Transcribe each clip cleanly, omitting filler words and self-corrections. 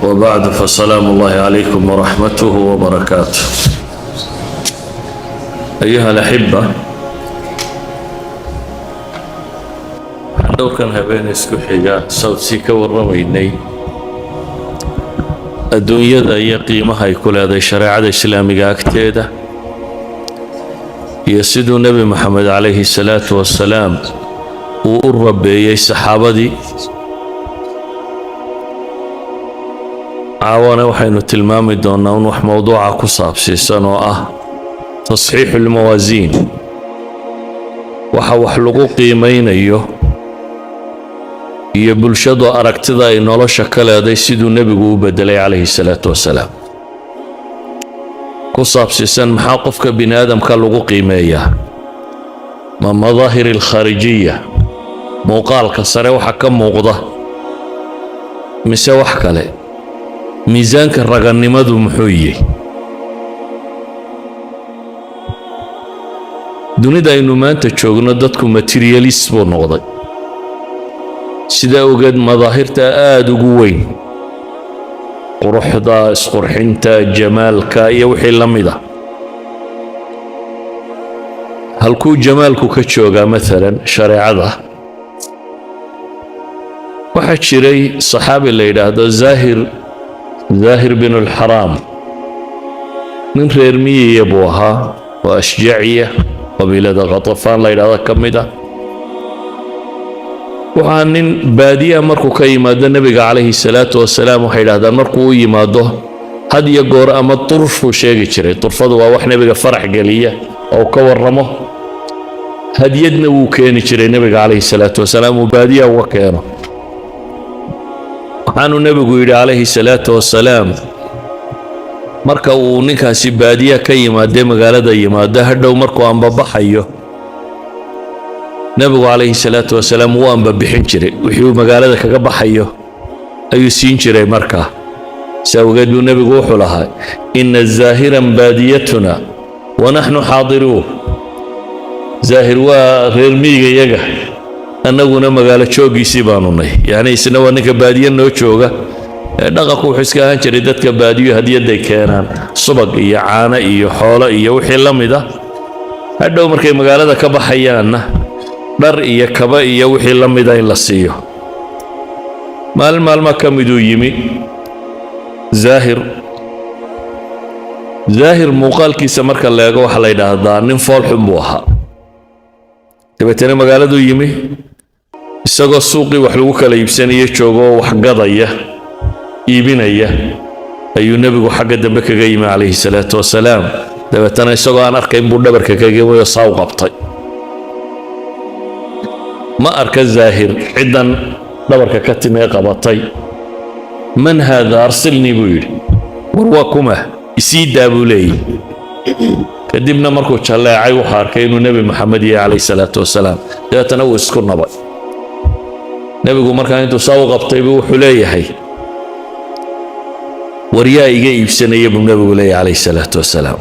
وبعد فسلام الله عليكم ورحمته وبركاته. أيها الأحبة، لو كان هبين اسكو حيجا صوت سيكا ورميني الدنيا أي قيمة يكون هذا الشريعة الإسلامية أكتيدة يسيد النبي محمد عليه الصلاة والسلام والرب يا الصحابة دي عاوانا وحين تلمامي دونا ونوح موضوع كصاب سيسانو تصحيح الموازين وحلقو قيمين ايوه يبلشدو أركتدا إنه الله شكل هذا يسيد النبي وبدلي عليه الصلاة والسلام كصاب سيسان محاقف كبني آدم كاللقو قيمية ما مظاهر الخارجية موقال كسره وحكم موقضة مسوح كله ميزانك الرجل مدو محوي دوني دا إنه ما أنت تشوفنا دتكم ماتيرياليست بنوضي سيدا وجد مظاهر تآد وجوين قروح دا اسقرحنتا جمالك يوحي لمدا هل كو جمالك كتشوغا مثلا شريعة ده واحد شري صحابي اللي هذا زاهر بن الحرام من ريرمية يبوها وأشجعية قبيلة غطفان لا هذا كمدا وعن بادية مركو كيماد النبي عليه الصلاة والسلام وحيد هذا مركو يماده هدي يقول أما طرف وشيء شري طرفه وإحنا بقى فرح قلية أو كور رمه هدي يدنا وكان شري النبي عليه الصلاة والسلام وبادية وكانه waxaanu nabigu yiri alayhi salaatu wassalaam marka uu ninkaasi baadiya ka yimaade magaalada yimaada hadhow markuu aanba baxayo nabigu alayhi salaatu wassalaam uu aanba bixin jiray wixii magaalada kaga baxayo ayuu siin jiray markaa sawgeed uu nabigu wuxuu lahaa inna zaahiran baadiyatuna wa nahnu haadiruun zaahir waa reer miyiga yaga annaguna magaalo joogiisii baanu nahay yani isna waa ninka baadiya noo jooga dhaqanku wuxuu iska ahaan jiray dadka baadiyo hadiyaday keenaan subag iyo caano iyo xoolo iyo wixii la mid ah hadhow markay magaalada ka baxayaanna dhar iyo kaba iyo wixii la mid ah in la siiyo maalma ka miduu yimi zaahir muuqaalkiisa marka la eego waxa la yidhaahdaa nin fool xun buu ahaa dabeetana magaaladuu yimi isagoo suuqii wax lagu kala iibsanaya joogo wax gadaya iibinaya ayuu nabigu xagga dambe kaga yimi calayhi salaatu wasalaam dabeetana isagoo aan arkayn buu dhabarka kaga yimi saaw qabtay ma arka zaahir cidan dhabarka ka timee qabatay man hada arsilni buu yidhi warwaa kuma isii daabuu leeyahy kadibna markuu jaleecay wuxuu arkay inuu nabi maxamed yahay calayhi salaatu wasalaam dabeetana wuu isku nabay nabigu markaa intuu saa u qabtay buu wuxuu leeyahay waryaa iga iibsanaya buu nabigu leeyahay calayhi salaatu wasalaam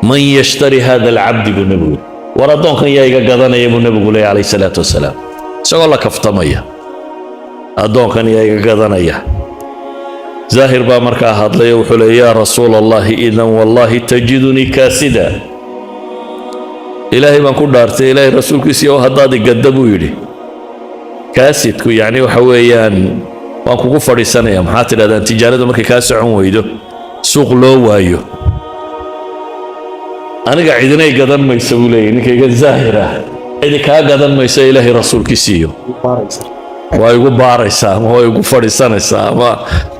man yashtari hada alcabdi buu nabigu war addoonkan yaa iga gadanaya buu nabigu leeyahay calayhi salaatu wasalaam isagoo la kaftamaya addoonkan yaa iga gadanaya زاهر با مركا هادلي وحول يا رسول الله إذن والله تجدني كاسدا إلهي ما كنت دارت إلهي رسولك سيو هدادي قدبوا يلي كاسدكو يعني وحويان وانكو كفر السنة يا محاتل هذا تجارة مركا كاسعون ويدو سوق لو وايو أنا قاعدين أي قدم ما يسوي لي إنك يقول زاهرة إذا كا قدم ما يسوي إلهي رسولك سيو ويقول باريسا ما يقول فريسانيسا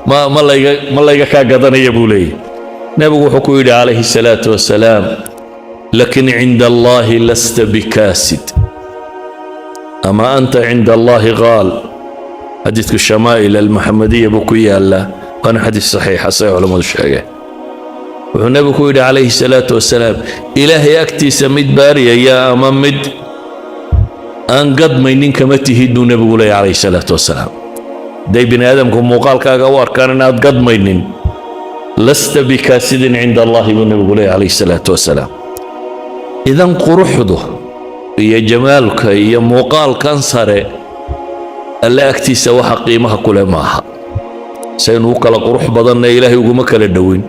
ما لا كا قدنيا بولي نبي حكوا عليه الصلاة والسلام لكن عند الله لست بكاسد أما أنت عند الله غال حديث الشمائل المحمدية بكوية الله كان حديث صحيح صحيح علماء الشيعة والنبي حكوا عليه الصلاة والسلام إلهي أكتي سميد باريا يا أمامد أن قد ما ينك ما تهدوا نبي عليه الصلاة والسلام داي بني آدم كم مقال كاغوار كان قد ما ينين لست بكاسد عند الله والنبي عليه الصلاة والسلام إذا قرحضه يا جمالك يا مقال كان صار ألا أكتي سوى قيمها كل معها saynu u kala qurux badanna ilaahay uguma kala dhowin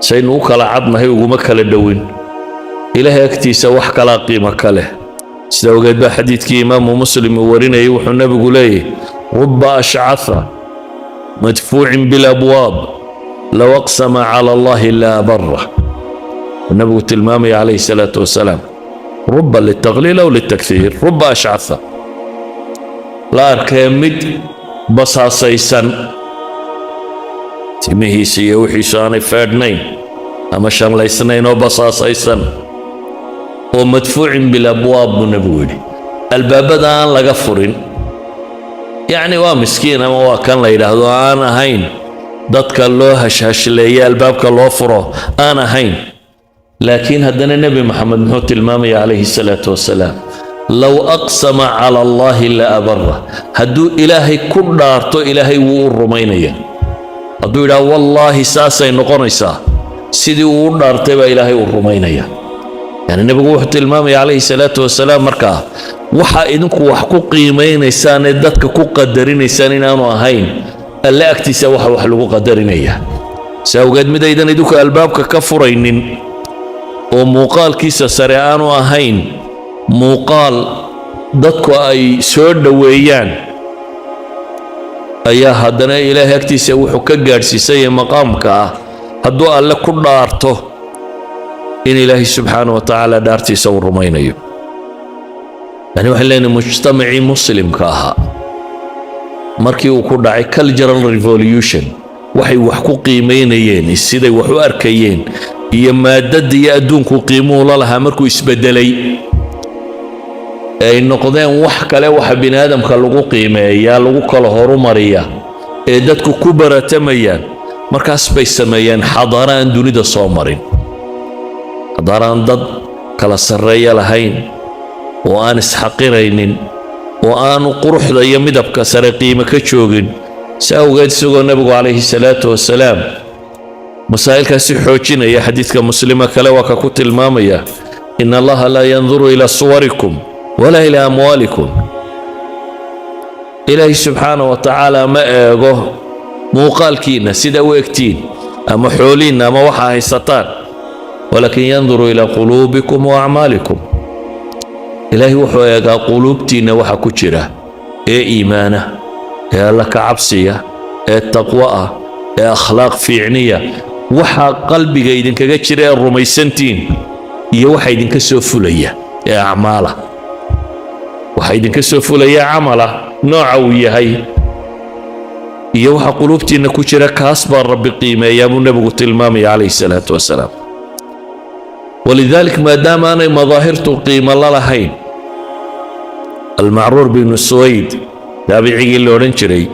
saynu u kala cadnahay uguma kala dhowin ilaahay agtiisa wax kala qiimo ka leh sida ogeed baa xadiidkii imaamu muslim uu warinayay wuxuu nabigu leeyahay rubba ashcatha madfuucin bilabwaab low aqsama cala allahi laa barra النبي تلمامي عليه الصلاة والسلام رب للتقليل أو للتكثير رب أشعث لا أركمد بصاصيسا تمهي سيوحي ساني فردنين أما شان ليسنين وبصاصيسا ومدفوع بالأبواب من نبوي الباب دان لغفرين يعني ومسكين أما كان ليلة أنا هين ضدك الله هش لي الباب كالله فره أنا هين لكن هدنا النبي محمد محمد المامي عليه الصلاة والسلام لو أقسم على الله لأبره هدو إلهي كل دارتو إلهي والرمينية هدو إلى والله ساسا نقرنسا سيدي ودارتو إلهي والرمينية يعني النبي محمد المامي عليه الصلاة والسلام مركا وحا إنكو وحكو قيمين إسان إدتك كو قدرين إسان إنانو أهين ألا أكتسا وحلو قدرينية سأوقات مدى إذن إدوك ألبابك كفرين وموقال كيسا سريعان وأهين موقال dadku ay soo dhaweeyaan ayaa haddana ilaahay agtiisa wuxuu ka gaarsiisay maqaamka ah hadduu alle ku dhaarto in ilaahay subxaanahu wa tacaala dhaartiisa uu rumaynayo yani waxaan leenahay mujtamacii muslimka ahaa markii uu ku dhacay cultural revolution waxay wax ku qiimeynayeen siday wax u arkayeen iyo maadada iyo adduunku qiimuhu la lahaa markuu isbedelay ay noqdeen wax kale waxa bini aadamka lagu qiimeeyaa lagu kala horumariyaa ee dadku ku baratamayaan markaas bay sameeyeen xadaaraan dunida soo marin xadaaraan dad kala sarreeya lahayn oo aan isxaqiraynin oo aan quruxda iyo midabka sare qiimo ka joogin saawgeed isagoo nabigu calayhi salaatu wasalaam masaa'ilkaasi xoojinaya xadiidka muslima kale waa ka ku tilmaamaya in allaha laa yanduru ila suwarikum ولا إلى أموالكم إلهي سبحانه وتعالى ما إيغو موقال كينا سيدا ويكتين أما حولين أما وحا هيستان ولكن ينظر إلى قلوبكم وأعمالكم إلهي وحو إيغا قلوبتين وحا كتيرا إيه إيمانة إيه لك عبسية إيه التقوى إيه أخلاق فيعنية وحا قلبي إذن كتيرا الرميسنتين إيه وحا إذن كسوفولية إيه أعماله waxaa idinka soo fulaya camala nooca uu yahay iyo waxa qulubtiina ku jira kaas baa rabbi qiimeeyaa buu nabigu tilmaamay calayhi salaatu wasalaam walidalik maadaama aanay madaahirtu qiimo la lahayn almacruur binu suwayd taabicigii la odhan jiray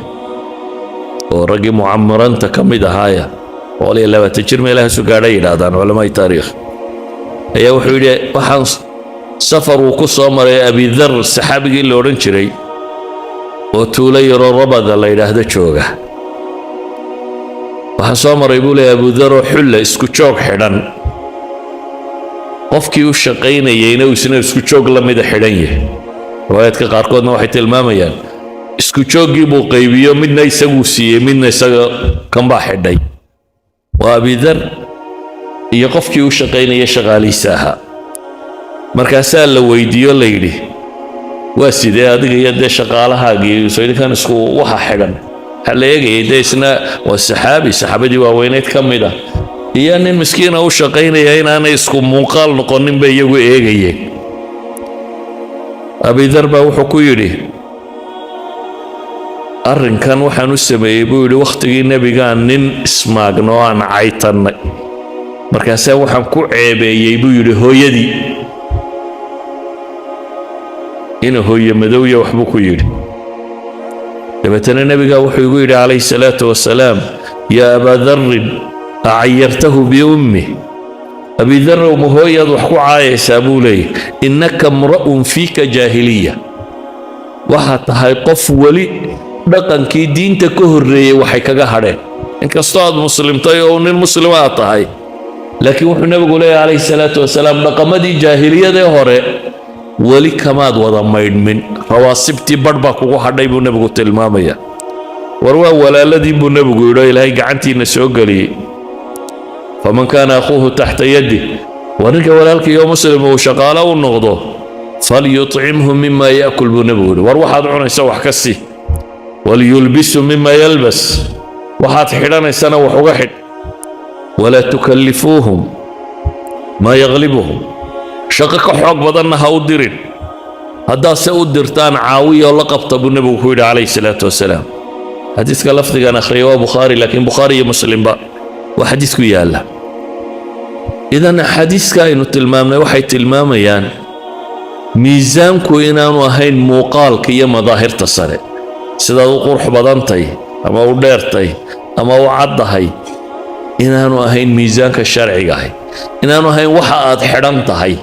oo raggii mucamaranta ka mid ahaaya waliya 20 jir meelahaasu gaadhay yidhaahdaan culamada taariikh ayaa wuxuu yidhi waxaan سفر وكسو مري أبي ذر سحابي اللي ورنشري وتولي ربض الله يلهد جوغه وحسو مري يقول أبو ذر حلة اسكوشوك حدان قفكي وشقين يينو سنة اسكوشوك لما يدا حدانيه روايتك قاركودنا واحد الماميان اسكوشوك يبو قيبيو منا يساقو سيه منا يساقو كمبا حداي وأبي ذر يقفكي وشقين يشغالي ساها markaasaa la weydiiyo la yidhi waa sidee adiga iyo dee shaqaalahaagii soo idinkan isku waxa xidhan waxaa la eegayay dee isna waa saxaabadii waaweyneed ka mid ah iyo nin miskiina u shaqaynaya inaanay isku muuqaal noqonin bay iyagu eegayeen abidar baa wuxuu ku yidhi arrinkan waxaan u sameeyey buu yidhi wakhtigii nebigaan nin ismaagno aan caytannay markaasaa waxaan ku ceebeeyey buu yidhi hooyadii إنه هو يمدوي وحبوك يدي لبتنا النبي وحي يقول عليه الصلاة والسلام يا أبا ذر أعيرته بأمه أبي ذر ومهو يضحكوا عايس أبو لي إنك امرؤ فيك جاهلية وحتى هيقف ولي بقن كي دين تكهر وحيك قهره إنك أصطاد مسلم طيئون المسلمات هاي لكن وحي النبي عليه الصلاة والسلام لقم دي جاهلية دي هوري ولي كماد وضا ميدمن رواسبتي برباك وحدي بو نبغو تلماميا warwaa walaaladii buu nebigu yidhi ilaahay gacantiina soo geliyey faman kaana akhuuhu taxta yadi waa ninka walaalkii oo muslim uu shaqaalo u noqdo falyuطcimhu mima yaakul buu nebigu yidhi war waxaad cunaysa wax ka sii waliyulbisu mima yalbas waxaad xidhanaysana wax uga xidh walaa tukallifuuhum maa yaglibuhum shaqo ka xoog badanna ha u dirin haddaase u dirtaan caawiya oo la qabta buu nebigu ku yidhi calayhi salaatu wasalaam xadiiska lafdigan akhriya waa bukhaari laakiin bukhaari iyo muslimba waa xadiis ku yaalla idan axaadiiska aynu tilmaamnay waxay tilmaamayaan miisaanku inaanu ahayn muuqaalka iyo madaahirta sare sidaad u qurux badantay ama u dheertay ama u caddahay inaanu ahayn miisaanka sharciga ahay inaanu ahayn waxa aad xidhan tahay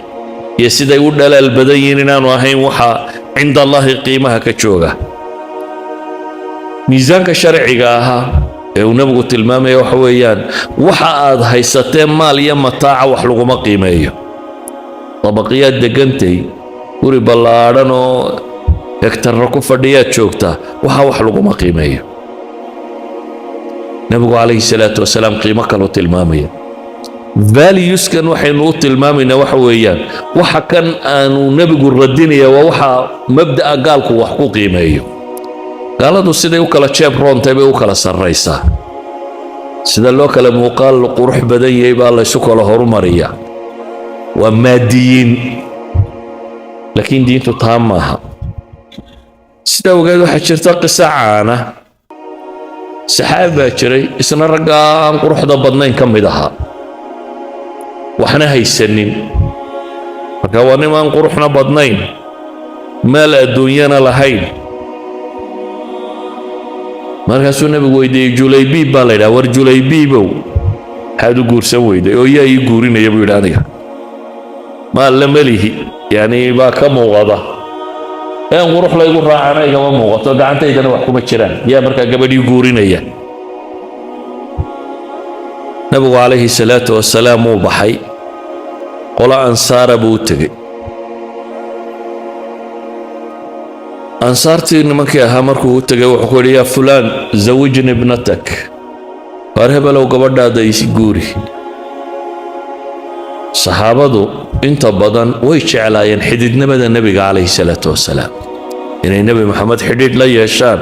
iyo siday u dhalaal badan yihiin inaanu ahayn waxa cinda allaahi qiimaha ka jooga miisaanka sharciga ahaa ee uu nebigu tilmaamaya waxa weeyaan waxa aad haysateen maal iyo mataaca wax laguma qiimeeyo dabaqiyaad degantay guri ballaadhan oo hegtarra ku fadhiyaad joogtaa waxa wax laguma qiimeeyo nebigu calayhi salaatu wasalaam qiimo kaloo tilmaamaya valueskan waxaynu u tilmaamaynaa waxa weeyaan waxa kan aanu nebigu radinaya waa waxa mabda'a gaalku wax ku qiimeeyo gaaladu siday u kala jeeb roontay bay u kala sarraysaa sida loo kala muuqaal qurux badan yahay baa laysu kala horumariyaa waa maadiyiin laakiin diintu taa maaha sidaa ogeed waxaa jirta qiso caana saxaabi baa jiray isna raggaa aan quruxda badnayn ka mid ahaa waxna haysanin marka waa nin aan quruxna badnayn maal adduunyana lahayn markaasuu nebigu weydiiyey julaybiib baa la yidhaha war julaybiibow maxaad u guursan weyday oo yaa ii guurinaya buu yidhi aniga maal la melihi yani baa ka muuqada een qurux laygu raacana igama muuqato gacantaydana wax kuma jiraan yaa markaa gabadhii guurinaya nebigu calayhi salaatu wasalaam wuu baxay qolo ansaara buu u tegey ansaartii nimankii ahaa markuu u tegay wuxuu ku yidhi yaa fulaan zawijni ibnatak waar hebelow gabadhaada isi guuri saxaabadu inta badan way jeclaayeen xididnimada nebiga calayhi salaatu wasalaam inay nebi maxamed xidhiidh la yeeshaan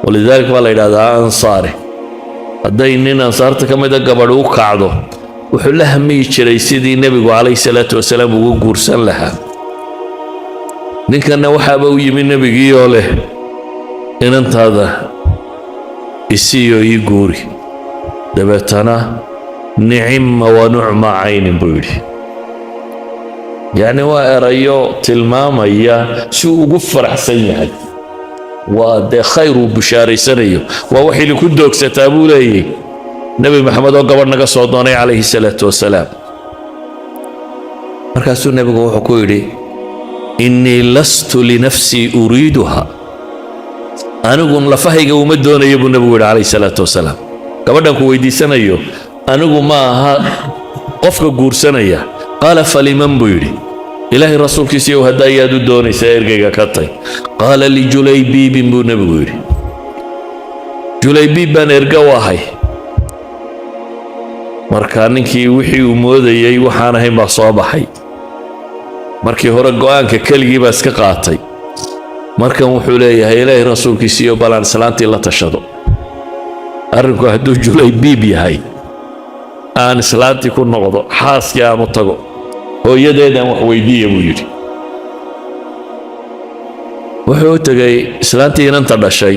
walidaalik baa la yidhahdaa ansaari hadday nin ansaarta ka mida gabadhi u kacdo wuxuu la hamiyi jiray sidii nebigu calayhi salaatu wasalaam ugu guursan lahaa ninkanna waxaaba u yimi nebigii oo leh inantaada isiiyo ii guuri dabeetana nicima wa nucma caynin buu yidhi yacni waa erayo tilmaamaya si uu ugu faraxsan yahay waa dee khayr uu bushaaraysanayo waa wax ili ku doogsataa buu leeyay nebi maxamed oo gabadh naga soo doonay calayhi salaatu wasalaam markaasuu nebigu wuxuu ku yidhi innii lastu linafsii uriiduha anigu lafahayga uma doonayo buu nebigu yidhi calayhi salaatu wasalaam gabadhan ku weydiisanayo anigu ma aha qofka guursanaya qaala faliman buu yidhi ilaahay rasuulkiisiiyow hadda ayaad u doonaysaa ergayga ka tay qaala lijulaybiibin buu nebigu yidhi julaybiib baan erga u ahay marka ninkii wixii uu moodayey waxaan ahayn baa soo baxay markii hore go'aanka keligii baa iska qaatay markan wuxuu leeyahay ilaahay rasuulkiisiiyo balaan islaantii la tashado arrinku hadduu julaybiib yahay aan islaantii ku noqdo xaaskii aan u tago hooyadeedaan wax weydiiya buu yidhi wuxuu u tegay islaantii inanta dhashay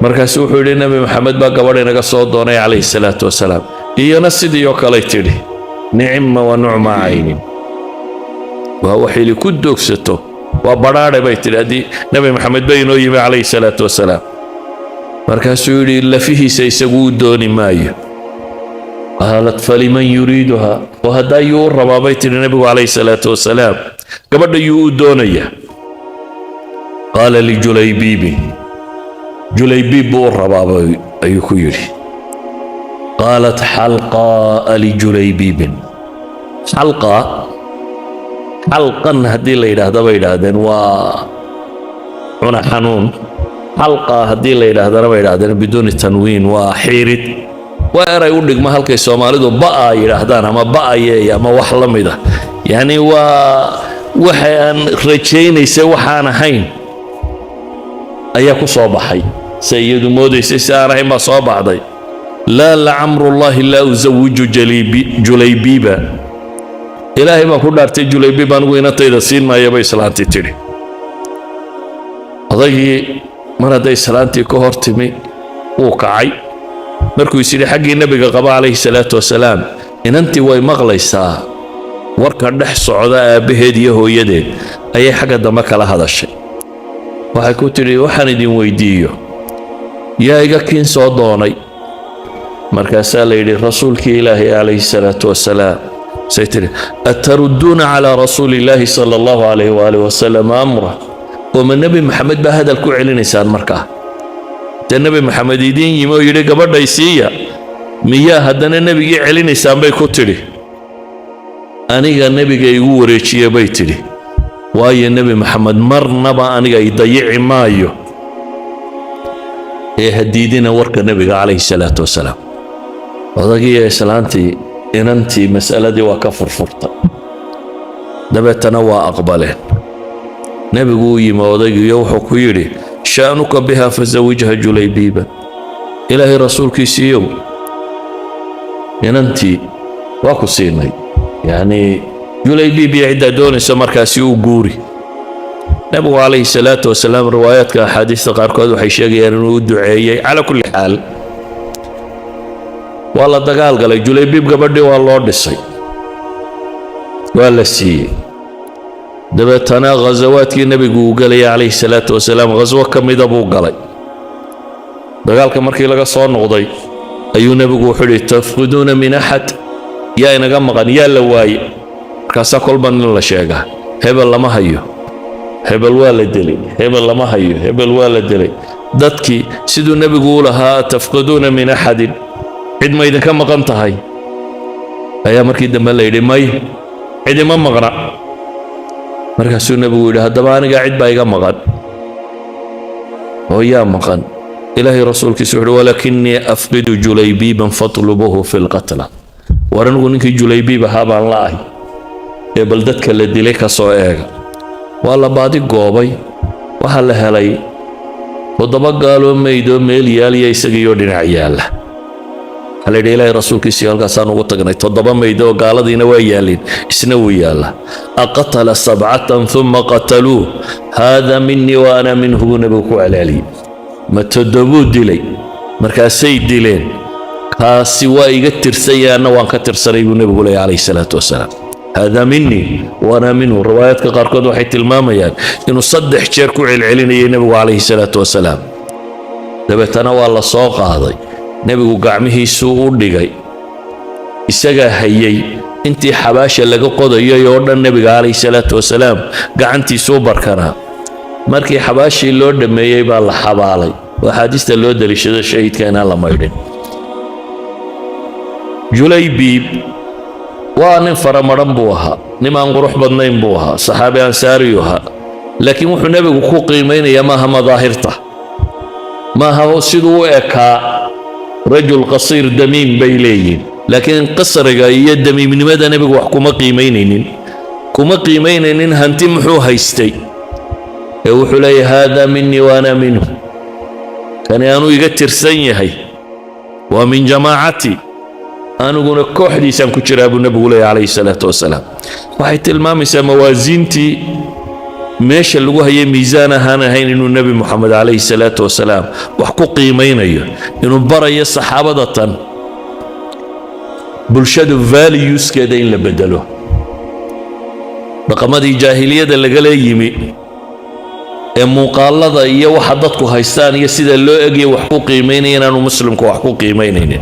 markaasu wuxuu yidhi nebi maxamed baa gabadh inaga soo doonay calayhi salaatu wasalaam iyana sidii oo kaley tidhi nicima wa nucma caynin waa wax ili ku doogsato waa badhaadhe bay tidhi haddii nebi maxamed ba inoo yimi calayhi salaatu wasalaam markaasuu yidhi lafihiisa isagu u dooni maayo qaalat faliman yuriiduha oo haddaa yuu u rabaa bay tidhi nebigu calayhi salaatu wasalaam gabadha yuu u doonaya qaala lijulaybiibin julaybiib buu u rabaa ayuu ku yidhi qaalat xalqaa lijulaybiibin xalqan haddii la yidhaahda bay yidhaahdeen waa cuna xanuun حلقة هدي اللي يراهدنا ما يراهدنا بدون تنوين وحيرت وأرى يقول لك ما هلك الصومالي دو بقى يراهدنا ما بقى يا ما وحلم ده يعني وحيان رجين يسوي حانا حين أياكو صباحي سيد مودي سيسارة ما صباح ضي لا لعمر الله لا أزوج جليبيبا إلهي ما كنا أرتي جليبيبا وين تيدا سين ما يبي سلانتي تري أضي مرة داي سلانتي كهرتمي وقعي مركو يسيري حقي النبي قبا عليه الصلاة والسلام إن أنت وي مغليسا وركا دح صعدا بهد يهو يدين أي حاجة دمك على هذا الشيء وحكو تري وحن دين ويديو يا إيقا كين صدوني مركاسا ليلي رسولك إلهي عليه الصلاة والسلام سيتري أتردون على رسول الله صلى الله عليه وآله وسلم أمره ومن نبي محمد بهذا الكوع لنسان مركاه النبي محمد يدين يمو يلي قبر دايسية مياه هدنا النبي يعلي نسان بي كتري أنيقا النبي يوريشي بيتري واي النبي محمد مرنبا أنيقا يضيع مايو يهديدنا ورك النبي عليه الصلاة والسلام وضاقية إسلامتي إن أنت مسألة دي وكفر فرطة دبت تنوى أقبلين نبي قوي ما وضاقي يوحو كويري شأنك بها فزوجها جليبيبا إلهي رسولك سيو إن أنت واكو سيني يعني جليبيبي عدة دوني سمركا سيو قوري نبي عليه الصلاة والسلام روايات كأحاديث قاركود وحيشاقي أنه دعائي على كل حال والله دقال قال جليبيب قبردي والله دسي ولا سي دبتنا غزوات النبي قال عليه الصلاة والسلام غزوة كم يدبو قال دقال كمركي لقى صار نغضي أيو نبي حلي تفقدون من أحد يا إنا قمغان يا لواي كاسا كل من الله شيقا هبل لما هيو هبل والدلي هبل لما هيو هبل والدلي دتكي سيدو النبي قولها تفقدون من أحد عد ما إذا كان مقنت هاي أيا مركي دم الله يدي ماي عد ما مقرأ مركي سيدو النبي قولها دباني قاعد بايقا مقن ويا مقن إلهي رسولك سبحانه ولكني أفقد جليبيبا فاطلبوه في القتلى ورنقول إنك جليبيبا هذا الله بلدتك الذي لك صائغ والله بعد قوبي وحل هلي وضبق قالوا ميدو ميل يالي يسقيو دين عياله هل إلهي رسولك سيالك سانو وطقني تضبق ميدو قال دين ويالين اسنو ياله أقتل 7 ثم قتلوه هذا مني وأنا منه نبوكو علالي ما تدبو ديلي مركز سيد ديلين كاسوا يقتر سيانا وان كتر سريب النبي عليه الصلاة والسلام هذا مني وانا منه روايات كقاركود وحيت الماميان انه صدح شيركو العليني النبي عليه الصلاة والسلام دبتنا والله سوق هذا نبي قعمه سوء دغاي isaga hayay intii xabaasha laga qodayo oo dhan nabiga عليه الصلاة والسلام gacantii soo barkana markii xabaashii loo dhameeyay baa la xabaalay waxaadista loo dalishada shahiidka inaan la maydhin جليبيب وأنا فرمرن بوها نمان قروح بدنين بوها صحابي أنساريوها لكن وحنا نبي كو قيمين يا ما مظاهرته ما هو سيدو إكا رجل قصير دميم بيلين لكن قصر يد دميم من ماذا نبي وحكومة قيمين كما قيمين هنتم حو هيستي يوحو لي هذا مني وأنا منه كان يانو يقتر سنيهي ومن جماعتي أنا أقول كوحدي سام كشراب النبي عليه الصلاة والسلام وحيت المامسة موازينتي ماشي اللي هي ميزانها هنا هين إنه النبي محمد عليه الصلاة والسلام وحقو قيمين إنه برا الصحابة ضطن بلشاد فاليوس كدين لبدلوه رقم هذه جاهلية اللي قال يمي مقالضة إياه وحدتكو هايستان يسيد اللو أجي وحقو قيمين أنا مسلمكو وحقو قيمين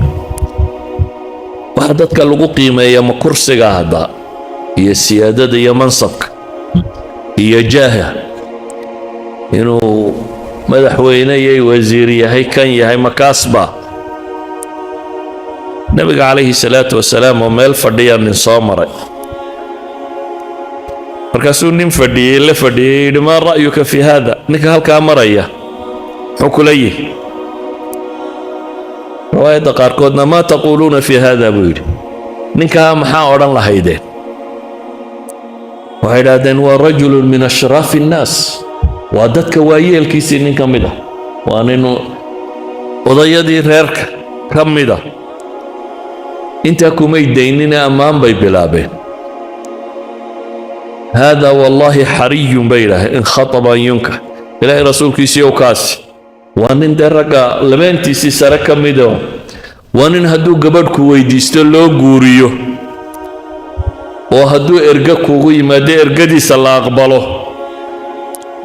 وحدتك لغو قيمة ما كرسي هذا هي السيادة هي منصبك هي جاهة إنه مدحويني وزيري هي كان هي مكاسبة النبي عليه الصلاة والسلام وميل فرديا من صامرة مركزون نم فردي إلا فردي ما رأيك في هذا نك هالكامرية حكوليه رواية قاركودنا ما تقولون في هذا بيري نكا محا أوران لهيدين وهيدين ورجل من أشراف الناس وادتك وايل كيسي نكا مده وانينو odayadii reerka ka mida inta kumay daynina ammaan bay bilaabeen hada wallahi hariyun baylah in khataba yunka ilaahay rasuulkiisii oo kaasi waa nin daraga labeentiisii sare ka mido waa nin hadduu gabadh ku weydiisto loo guuriyo oo hadduu erga kugu yimaado ergadiisa la aqbalo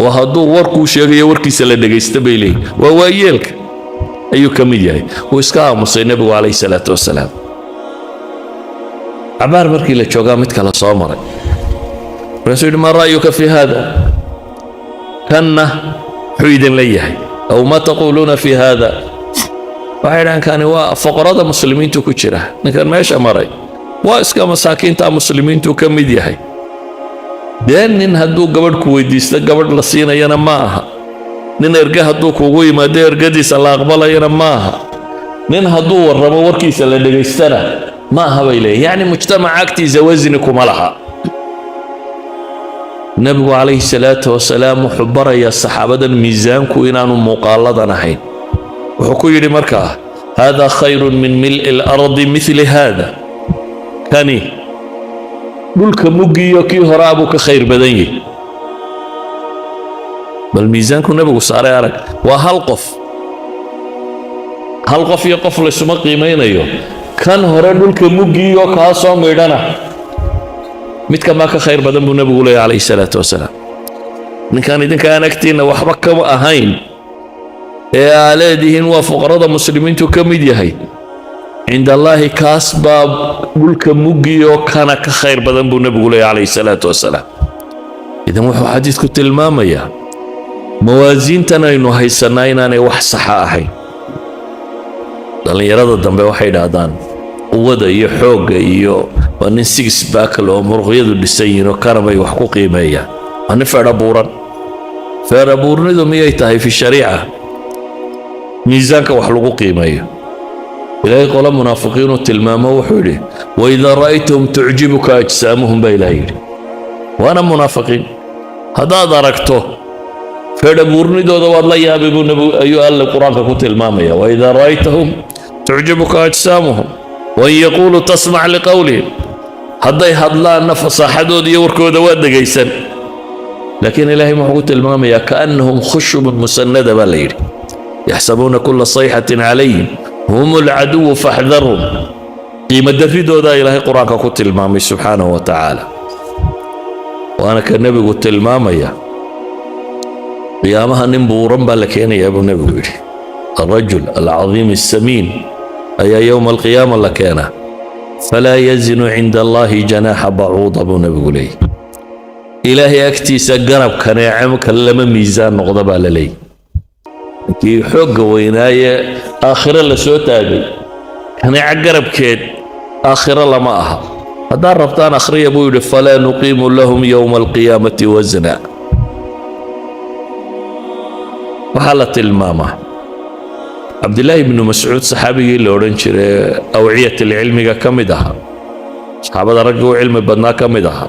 oo hadduu warkuu sheegayo warkiisa la dhagaysto bay leeyihiin waa waayeelka ayuu ka mid yahay uu iska aamusay nabigu calayhi salaatu wasalaam cabaar markii la joogaa mid kale soo maray markaasuu yidhi maa ra'yuka fi hada kanna muxuu idin leeyahay aw ma taquuluuna fi hada waxay dhahaan kani waa foqorada muslimiintu ku jira ninkan meesha maray waa iska masaakiinta muslimiintu ka mid yahay dee nin hadduu gabadh ku weydiisto gabadh la siinayana ma aha nin erga hadduu kugu yimaado ergadiisa la aqbalayana ma aha nin hadduu warramo warkiisa la dhagaystana ma aha bay leeyihin yacni mujtamaca agtiisa wasni kuma laha nabigu calayhi salaatu wasalaam wuxuu barayaa saxaabadan miisaanku inaanu muuqaaladan ahayn wuxuu ku yidhi markaa hada khayrun min mil'i lardi mithli hada kani dhulka muggiyo kii horaa buu ka khayr badan yahay bal miisaanku nabigu saaray arag waa hal qof iyo qof laysuma qiimaynayo kan hore dhulka muggiyo kaa soo midhana midka maa ka khayr badan buu nabigu leeyahay calayhi salaatu wasalaam ninkaan idinka aan agtiinna waxba kama ahayn ee aa leedihiin waa fuqarada muslimiintu ka mid yahay cinda allaahi kaas baa dhulka muggiyo kana ka khayr badan buu nabigu leeyahay calayhi salaatu wasalaam idan wuxuu xadiidku tilmaamayaa mawaasiintan aynu haysanaa inaanay wax saxa ahayn dhallinyarada dambe waxay dhahdaan quwada iyo xoogga iyo waa nin six backle oo muruqyadu dhisan yihiin oo karabay wax ku qiimeeyaan waa nin feerabuurnidu miyay tahay fi shariica miisaanka wax lagu qiimeeyo ilaahay qola munaafiqiinu tilmaamo wuxuu yidhi waidaa ra'aytahum tucjibuka ajsaamuhum baa ilaah yidhi waana munaafiqiin haddaad aragto feerabuurnidooda waad la yaabay buu nabigu ayuu alle qur-aanka ku tilmaamaya waidaa ra'aytahum tucjibuka ajsaamuhum wain yaquuluu tasmac liqowlihim hadday hadlaanna fasaaxadooda iyo warkooda waa dhegaysan laakiin ilaahay muxuu ku tilmaamayaa kaannahum khushubun musannada baa la yidhi yaxsabuuna kulla sayxatin calayhim hum alcaduwu faxdarhum qiimo darridoodaa ilaahay qur-aanka ku tilmaamay subxaanahu wa tacaala waana ka nebigu tilmaamaya qiyaamaha nin buuran baa la keenayaa buu nebigu yidhi alrajul alcadiim assamiin ayaa yowma alqiyaama la keenaa falaa yazinu cinda allaahi janaaxa bacuuda buu nebigu leeyahy ilaahay agtiisa garab kaneecamka lama miisaan noqda baa la leeyahy ninkii xoogga weynaaye aakhiro la soo taagay kaneeco garabkeed aakhiro lama aha haddaad rabtaan akhriya buu yidhi falaa nuqiimu lahum yowma alqiyaamati wasna waxaa la tilmaamaa cabdillaahi ibnu mascuud saxaabigii la odhan jiray awciyat alcilmiga ka mid ahaa saxaabada raggii u cilmi badnaa ka mid ahaa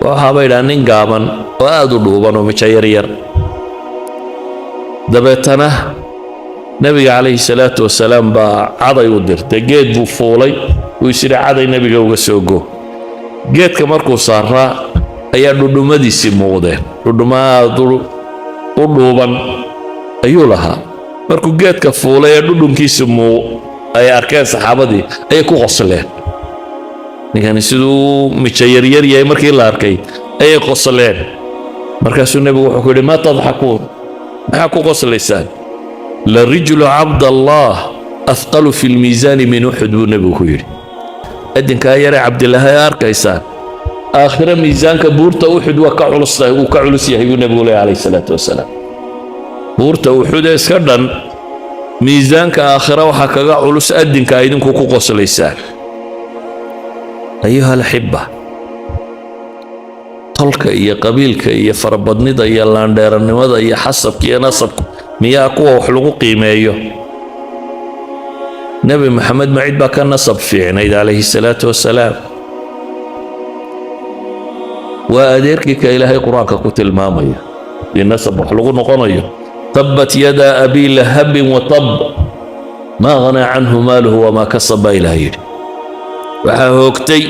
waxaaba yidhaha nin gaaban oo aad u dhuuban oo mijo yaryar dabeetana nebiga calayhi salaatu wasalaam baa caday u dirtay geed buu fuulay wuu is yidhi caday nebiga uga soo go geedka markuu saaraa ayaa dhudhumadiisii muuqdeen dhudhuma aad u dhuuban ayuu lahaa markuu geedka fuulay ee dhudhunkiisi ay arkeen saxaabadii ayay ku qosleen ninkani siduu mijo yaryar yahay markii la arkay ayay qosleen markaasuu nebigu wuxuu ku yidhi maa tadxakuun maxaa ku qoslaysaan larijlu cabdallah afqalu fi lmiisaani min uxud buu nebigu ku yidhi adinkaa yaree cabdilaahi ay arkaysaan aakhiro miisaanka buurta uxud waa ka culustahay uu ka culus yahay buu nebigu leeyahay calayhi salaatu wasalaam buurta uxud ee iska dhan miisaanka aakhira waxaa kaga culus adinka idinku ku qoslaysaan ayuha alaxiba tolka iyo qabiilka iyo farabadnida iyo laandheeranimada iyo xasabka iyo nasabka miyaa kuwa wax lagu qiimeeyo nebi maxamed ma cid baa ka nasab fiicnayd calayhi salaatu wasalaam waa adeerkii ka ilaahay qur-aanka ku tilmaamaya dii nasab wax lagu noqonayo tabbat yadaa abii lahabin watab maa ghanaa canhu maaluhu wamaa kasab baa ilaah yidhi waxaa hoogtay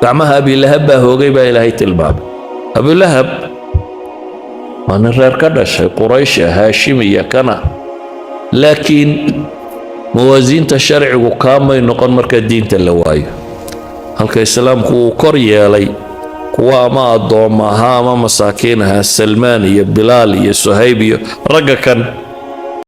gacmaha abiilahab baa hoogay baa ilaahay tilmaamay abiilahab waa nin reer ka dhashay quraysha haashimiya kana laakiin mawaasiinta sharcigu kaamay noqon marka diinta la waayo halka islaamku uu kor yeelay kuwa ama addoomma ahaa ama masaakiin ahaa salmaan iyo bilaal iyo suhayb iyo ragga kan